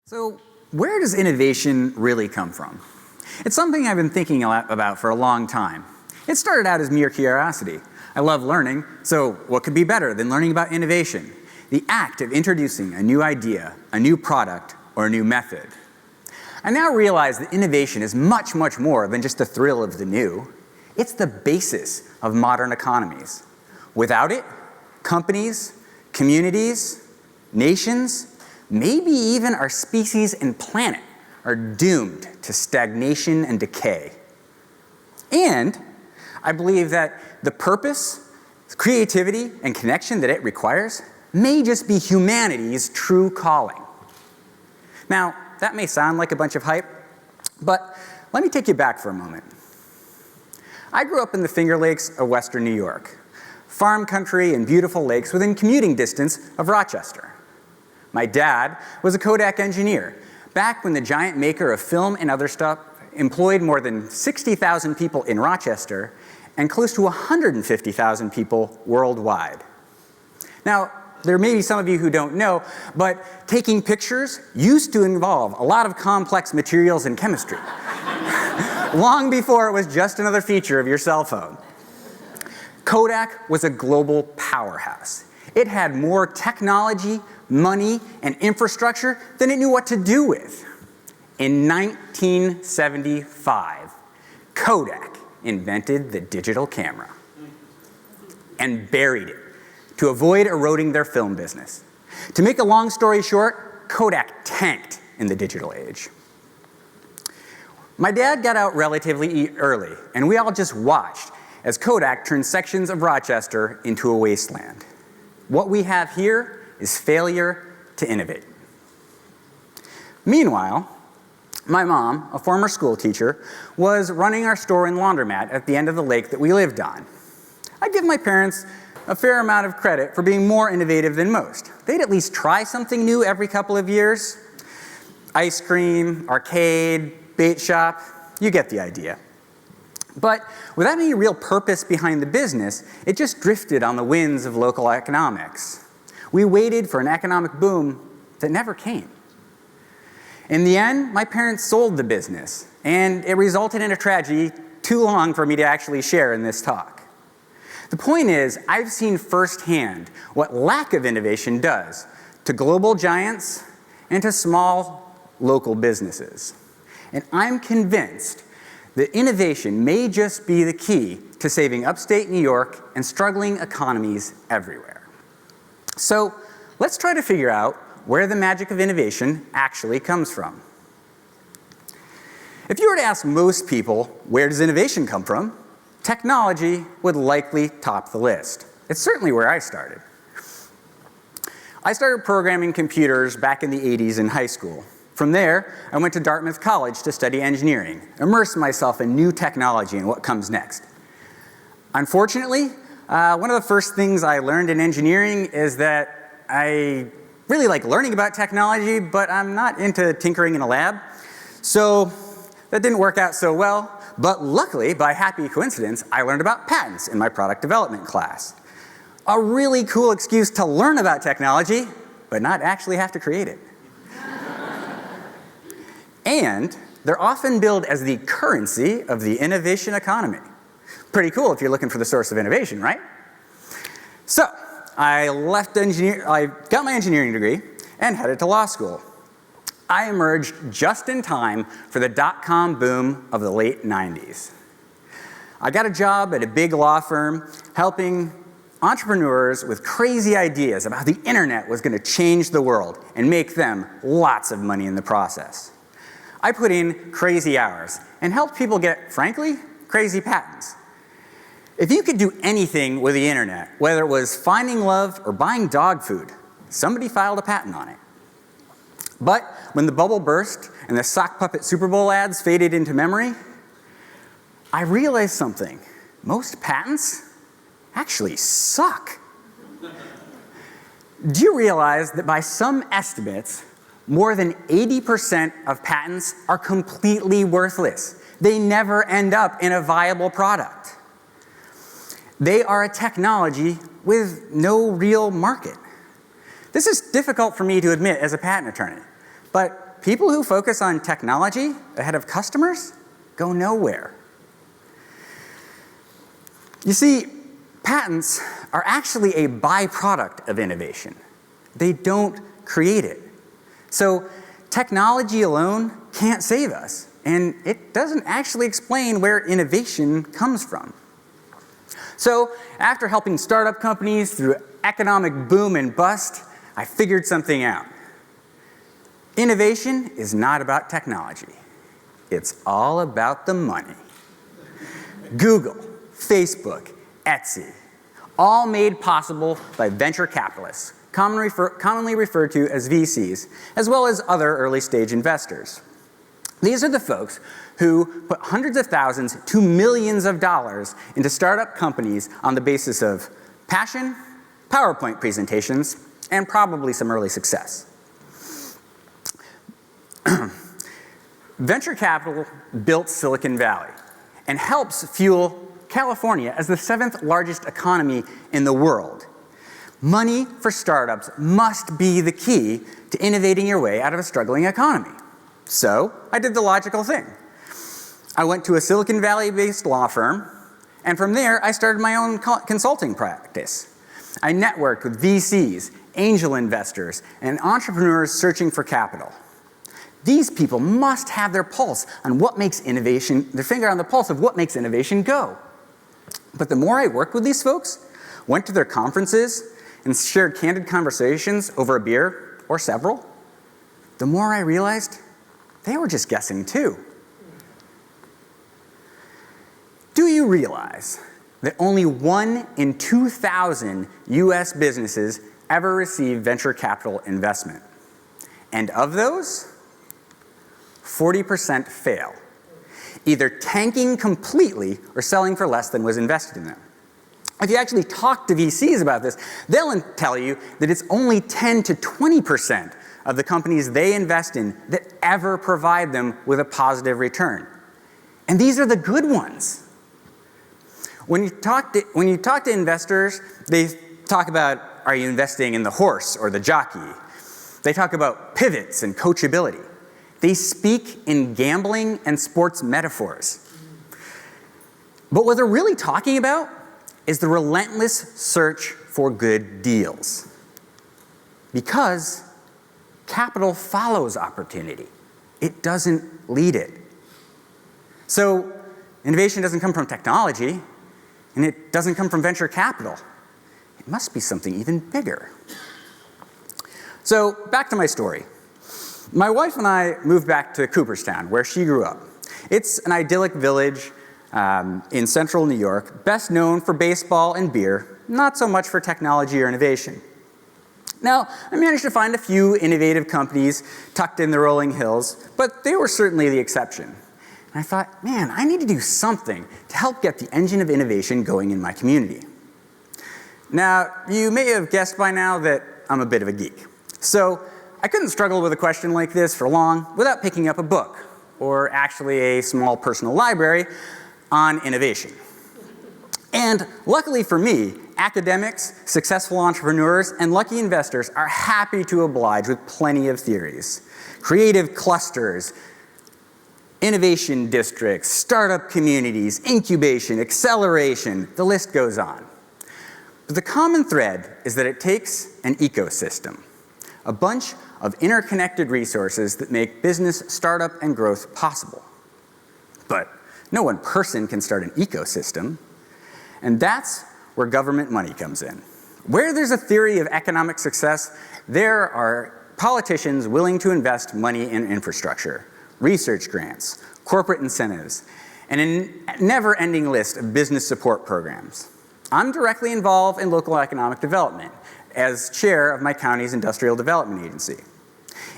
So where does innovation really come from? It's something I've been thinking a lot about for a long time. It started out as mere curiosity. I love learning, so what could be better than learning about innovation? The act of introducing a new idea, a new product, or a new method. I now realize that innovation is much, much more than just the thrill of the new. It's the basis of modern economies. Without it, companies, communities, nations, maybe even our species and planet are doomed to stagnation and decay. And I believe that the purpose, creativity, and connection that it requires may just be humanity's true calling. Now, that may sound like a bunch of hype, but let me take you back for a moment. I grew up in the Finger Lakes of Western New York, farm country and beautiful lakes within commuting distance of Rochester. My dad was a Kodak engineer, back when the giant maker of film and other stuff employed more than 60,000 people in Rochester and close to 150,000 people worldwide. Now, there may be some of you who don't know, but taking pictures used to involve a lot of complex materials and chemistry, long before it was just another feature of your cell phone. Kodak was a global powerhouse. It had more technology, money, and infrastructure than it knew what to do with. In 1975, Kodak invented the digital camera and buried it to avoid eroding their film business. To make a long story short, Kodak tanked in the digital age. My dad got out relatively early, and we all just watched as Kodak turned sections of Rochester into a wasteland. What we have here is failure to innovate. Meanwhile, my mom, a former school teacher, was running our store and laundromat at the end of the lake that we lived on. I give my parents a fair amount of credit for being more innovative than most. They'd at least try something new every couple of years. Ice cream, arcade, bait shop, you get the idea. But without any real purpose behind the business, it just drifted on the winds of local economics. We waited for an economic boom that never came. In the end, my parents sold the business, and it resulted in a tragedy too long for me to actually share in this talk. The point is, I've seen firsthand what lack of innovation does to global giants and to small local businesses. And I'm convinced that innovation may just be the key to saving upstate New York and struggling economies everywhere. So let's try to figure out where the magic of innovation actually comes from. If you were to ask most people, where does innovation come from? Technology would likely top the list. It's certainly where I started. I started programming computers back in the 80s in high school. From there, I went to Dartmouth College to study engineering, immerse myself in new technology and what comes next. Unfortunately, one of the first things I learned in engineering is that I really like learning about technology, but I'm not into tinkering in a lab. So that didn't work out so well, but luckily, by happy coincidence, I learned about patents in my product development class. A really cool excuse to learn about technology, but not actually have to create it. And they're often billed as the currency of the innovation economy. Pretty cool if you're looking for the source of innovation, right? So, I got my engineering degree and headed to law school. I emerged just in time for the dot-com boom of the late 90s. I got a job at a big law firm helping entrepreneurs with crazy ideas about how the internet was going to change the world and make them lots of money in the process. I put in crazy hours and helped people get, frankly, crazy patents. If you could do anything with the internet, whether it was finding love or buying dog food, somebody filed a patent on it. But when the bubble burst and the sock puppet Super Bowl ads faded into memory, I realized something. Most patents actually suck. Do you realize that by some estimates, more than 80% of patents are completely worthless? They never end up in a viable product. They are a technology with no real market. This is difficult for me to admit as a patent attorney, but people who focus on technology ahead of customers go nowhere. You see, patents are actually a byproduct of innovation. They don't create it. So technology alone can't save us, and it doesn't actually explain where innovation comes from. So after helping startup companies through economic boom and bust, I figured something out. Innovation is not about technology. It's all about the money. Google, Facebook, Etsy, all made possible by venture capitalists, commonly referred to as VCs, as well as other early-stage investors. These are the folks who put hundreds of thousands to millions of dollars into startup companies on the basis of passion, PowerPoint presentations, and probably some early success. Venture capital built Silicon Valley and helps fuel California as the 7th largest economy in the world. Money for startups must be the key to innovating your way out of a struggling economy. So I did the logical thing. I went to a Silicon Valley-based law firm, and from there I started my own consulting practice. I networked with VCs, angel investors, and entrepreneurs searching for capital. These people must have their pulse on what makes innovation, their finger on the pulse of what makes innovation go. But the more I worked with these folks, went to their conferences, and shared candid conversations over a beer or several, the more I realized they were just guessing too. Do you realize that only 1 in 2,000 US businesses ever receive venture capital investment? And of those, 40% fail, either tanking completely or selling for less than was invested in them. If you actually talk to VCs about this, they'll tell you that it's only 10 to 20% of the companies they invest in that ever provide them with a positive return. And these are the good ones. When you talk to investors, they talk about, are you investing in the horse or the jockey? They talk about pivots and coachability. They speak in gambling and sports metaphors. But what they're really talking about is the relentless search for good deals. Because capital follows opportunity. It doesn't lead it. So innovation doesn't come from technology, and it doesn't come from venture capital. It must be something even bigger. So back to my story. My wife and I moved back to Cooperstown, where she grew up. It's an idyllic village in central New York, best known for baseball and beer, not so much for technology or innovation. Now, I managed to find a few innovative companies tucked in the rolling hills, but they were certainly the exception. And I thought, man, I need to do something to help get the engine of innovation going in my community. Now, you may have guessed by now that I'm a bit of a geek. So I couldn't struggle with a question like this for long without picking up a book, or actually a small personal library, on innovation. And luckily for me, academics, successful entrepreneurs, and lucky investors are happy to oblige with plenty of theories. Creative clusters, innovation districts, startup communities, incubation, acceleration, the list goes on. But the common thread is that it takes an ecosystem, a bunch of interconnected resources that make business, startup, and growth possible. But no one person can start an ecosystem, and that's where government money comes in. Where there's a theory of economic success, there are politicians willing to invest money in infrastructure, research grants, corporate incentives, and a never-ending list of business support programs. I'm directly involved in local economic development as chair of my county's industrial development agency.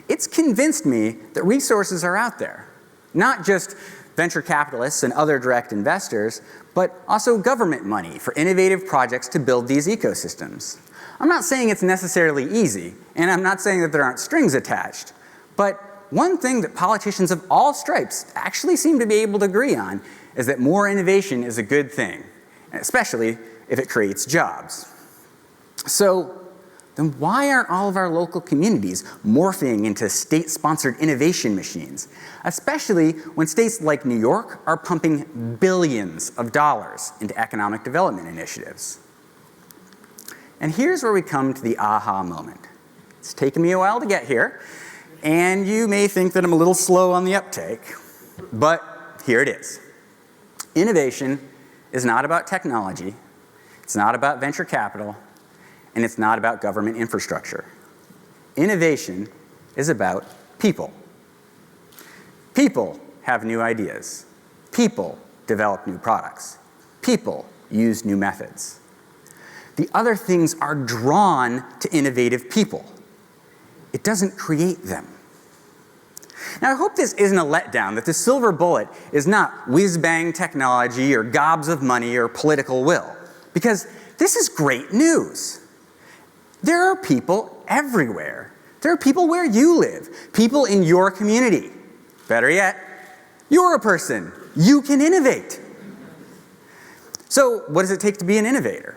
It's convinced me that resources are out there, not just venture capitalists and other direct investors, but also government money for innovative projects to build these ecosystems. I'm not saying it's necessarily easy, and I'm not saying that there aren't strings attached, but one thing that politicians of all stripes actually seem to be able to agree on is that more innovation is a good thing, especially if it creates jobs. So then why aren't all of our local communities morphing into state-sponsored innovation machines, especially when states like New York are pumping billions of dollars into economic development initiatives? And here's where we come to the aha moment. It's taken me a while to get here, and you may think that I'm a little slow on the uptake, but here it is. Innovation is not about technology, it's not about venture capital, and it's not about government infrastructure. Innovation is about people. People have new ideas. People develop new products. People use new methods. The other things are drawn to innovative people. It doesn't create them. Now, I hope this isn't a letdown, that the silver bullet is not whiz-bang technology or gobs of money or political will, because this is great news. There are people everywhere. There are people where you live, people in your community. Better yet, you're a person. You can innovate. So what does it take to be an innovator?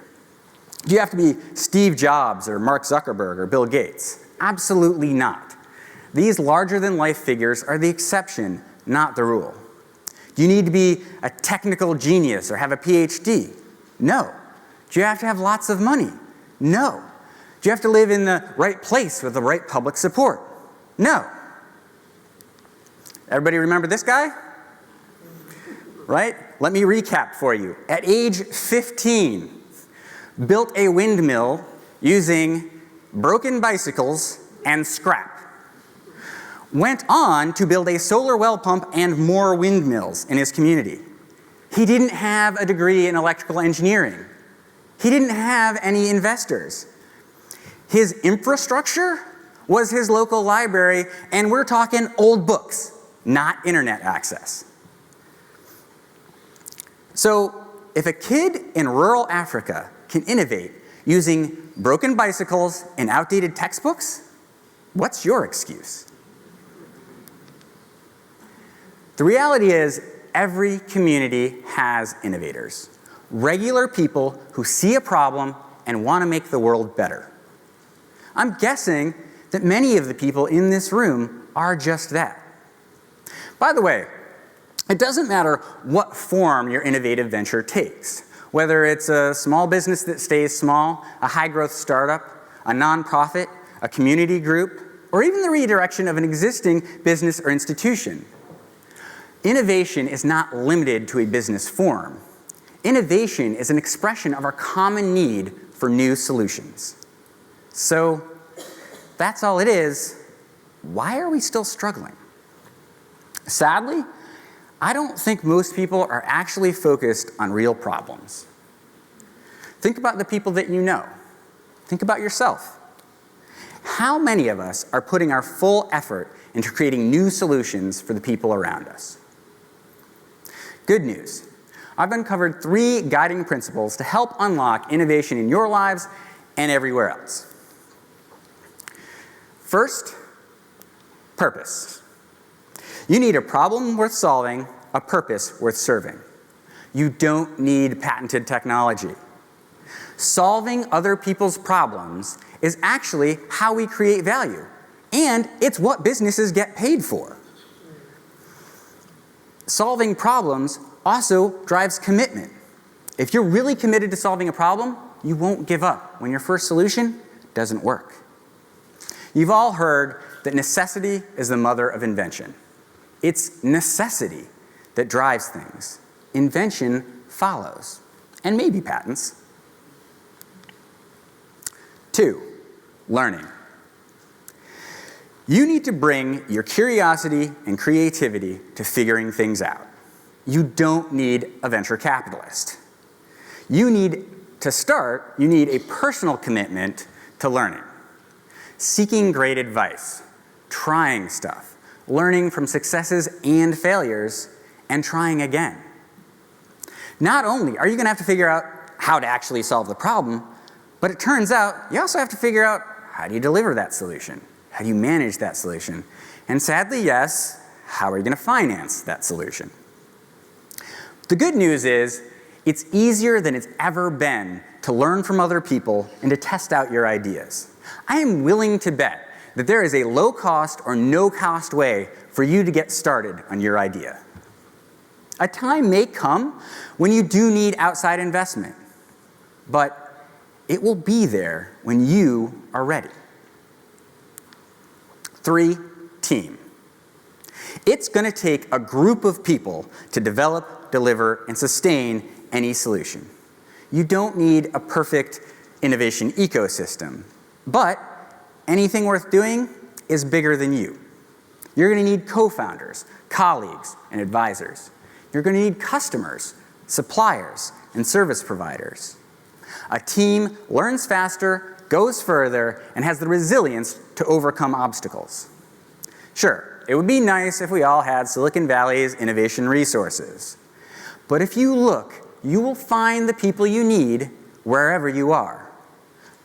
Do you have to be Steve Jobs or Mark Zuckerberg or Bill Gates? Absolutely not. These larger-than-life figures are the exception, not the rule. Do you need to be a technical genius or have a PhD? No. Do you have to have lots of money? No. Do you have to live in the right place with the right public support? No. Everybody remember this guy? Right? Let me recap for you. At age 15, built a windmill using broken bicycles and scrap. Went on to build a solar well pump and more windmills in his community. He didn't have a degree in electrical engineering. He didn't have any investors. His infrastructure was his local library, and we're talking old books, not internet access. So if a kid in rural Africa can innovate using broken bicycles and outdated textbooks, what's your excuse? The reality is, every community has innovators. Regular people who see a problem and want to make the world better. I'm guessing that many of the people in this room are just that. By the way, it doesn't matter what form your innovative venture takes, whether it's a small business that stays small, a high-growth startup, a nonprofit, a community group, or even the redirection of an existing business or institution. Innovation is not limited to a business form. Innovation is an expression of our common need for new solutions. So, that's all it is. Why are we still struggling? Sadly, I don't think most people are actually focused on real problems. Think about the people that you know. Think about yourself. How many of us are putting our full effort into creating new solutions for the people around us? Good news. I've uncovered 3 guiding principles to help unlock innovation in your lives and everywhere else. First, purpose. You need a problem worth solving, a purpose worth serving. You don't need patented technology. Solving other people's problems is actually how we create value, and it's what businesses get paid for. Solving problems also drives commitment. If you're really committed to solving a problem, you won't give up when your first solution doesn't work. You've all heard that necessity is the mother of invention. It's necessity that drives things. Invention follows, and maybe patents. 2, learning. You need to bring your curiosity and creativity to figuring things out. You don't need a venture capitalist. You need a personal commitment to learning. Seeking great advice, trying stuff, learning from successes and failures, and trying again. Not only are you going to have to figure out how to actually solve the problem, but it turns out you also have to figure out how do you deliver that solution? How do you manage that solution? And sadly, yes, how are you going to finance that solution? The good news is it's easier than it's ever been to learn from other people and to test out your ideas. I am willing to bet that there is a low-cost or no-cost way for you to get started on your idea. A time may come when you do need outside investment, but it will be there when you are ready. 3, team. It's going to take a group of people to develop, deliver, and sustain any solution. You don't need a perfect innovation ecosystem, but anything worth doing is bigger than you. You're going to need co-founders, colleagues, and advisors. You're going to need customers, suppliers, and service providers. A team learns faster, goes further, and has the resilience to overcome obstacles. Sure, it would be nice if we all had Silicon Valley's innovation resources. But if you look, you will find the people you need wherever you are.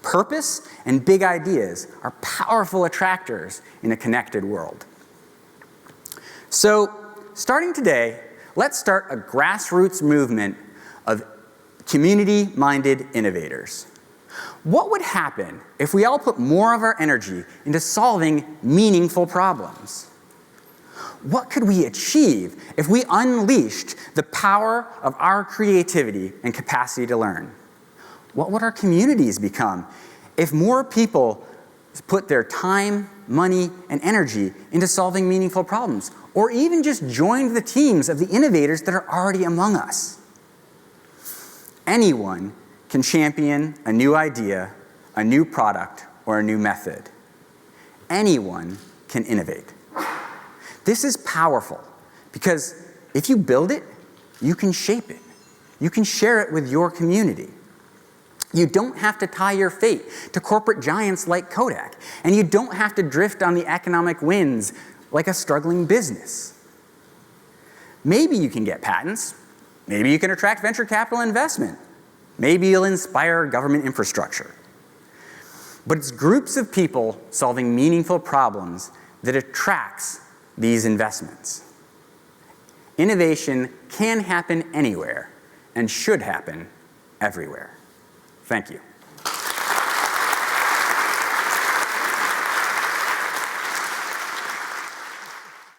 Purpose and big ideas are powerful attractors in a connected world. So, starting today, let's start a grassroots movement of community-minded innovators. What would happen if we all put more of our energy into solving meaningful problems? What could we achieve if we unleashed the power of our creativity and capacity to learn? What would our communities become if more people put their time, money, and energy into solving meaningful problems, or even just joined the teams of the innovators that are already among us? Anyone can champion a new idea, a new product, or a new method. Anyone can innovate. This is powerful because if you build it, you can shape it. You can share it with your community. You don't have to tie your fate to corporate giants like Kodak, and you don't have to drift on the economic winds like a struggling business. Maybe you can get patents. Maybe you can attract venture capital investment. Maybe you'll inspire government infrastructure. But it's groups of people solving meaningful problems that attracts these investments. Innovation can happen anywhere and should happen everywhere. Thank you.